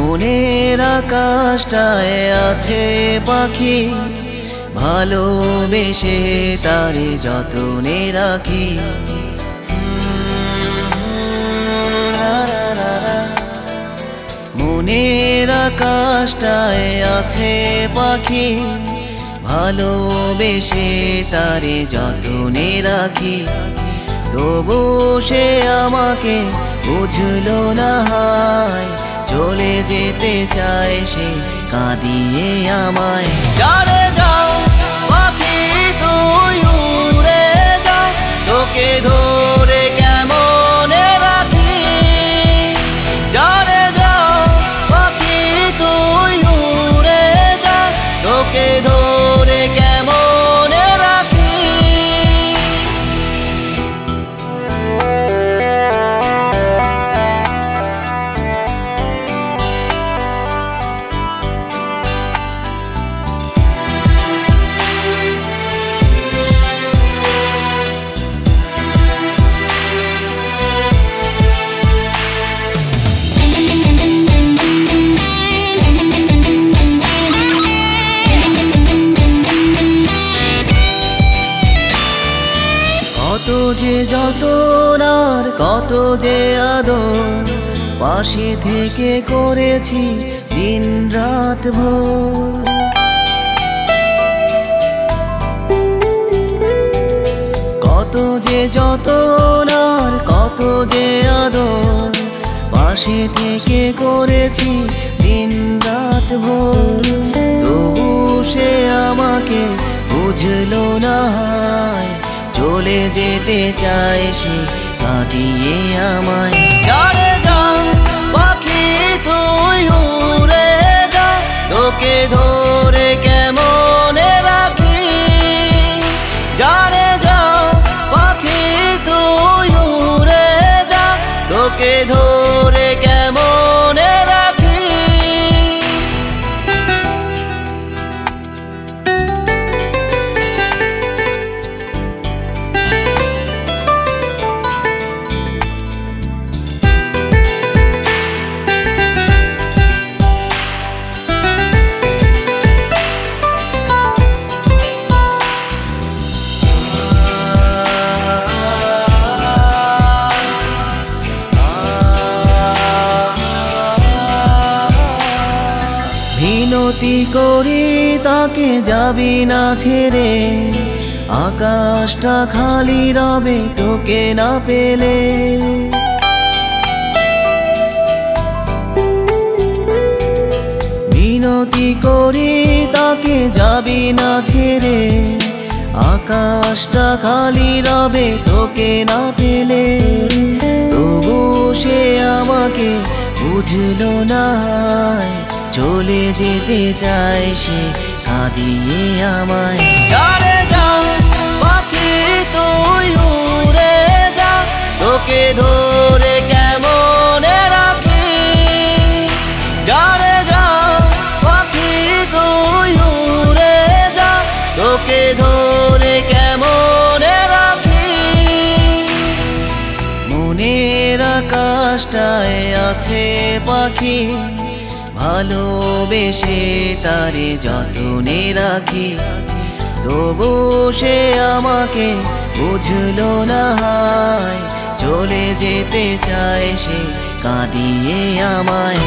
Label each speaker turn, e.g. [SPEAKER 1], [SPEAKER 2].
[SPEAKER 1] মনের আকাশটায় আছে পাখি, ভালোবেসে তারে যতনে রাখি। মনের আকাশটায় আছে পাখি, ভালোবেসে তারে যতনে রাখি। তবু সে আমাকে বুঝলো না, হায় চলে যেতে চায় সে কাঁদিয়ে আমায়। যারে যাও পাখি তুই উড়ে যাও, তোকে ধরে কেমনে রাখি। যারে যাও পাখি তুই উড়ে যাও, তোকে ধরে কেমনে রাখি। কত যে যতন আর কত যে আদর, পাশে থেকে করেছি দিন রাত ভোর। কত যে যতন আর কত যে আদর, পাশে থেকে করেছি দিন রাত ভোর। তবু সে আমাকে বুঝলো না, চলে যেতে চায় সে কাঁদিয়ে আমায়। যারে যাও পাখি তুই উড়ে যা, তোকে ধরে কেমনে রাখি। যারে যাও পাখি তুই উড়ে যা, তোকে ধরে কেমনে রাখি। মিনতি করি তাকে যাবি না ছেড়ে, আকাশটা খালি রবে তোকে না পেলে। মিনতি করি তাকে যাবি না ছেড়ে, আকাশটা খালি রবে তোকে না পেলে। তবু সে আমাকে বুঝলো না, চলে যেতে চায় সে কাঁদিয়ে আমায়। যারে যাও পাখি তুই উড়ে যা, তোকে ধরে কেমনে রাখি। যারে যাও পাখি তুই উড়ে যা, তোকে ধরে কেমনে রাখি। মনের আকাশটায় আছে পাখি, ভালোবেসে তারে যতনে রাখি। তবু সে আমাকে বুঝলো না, চলে যেতে চায় সে কাঁদিয়ে আমায়।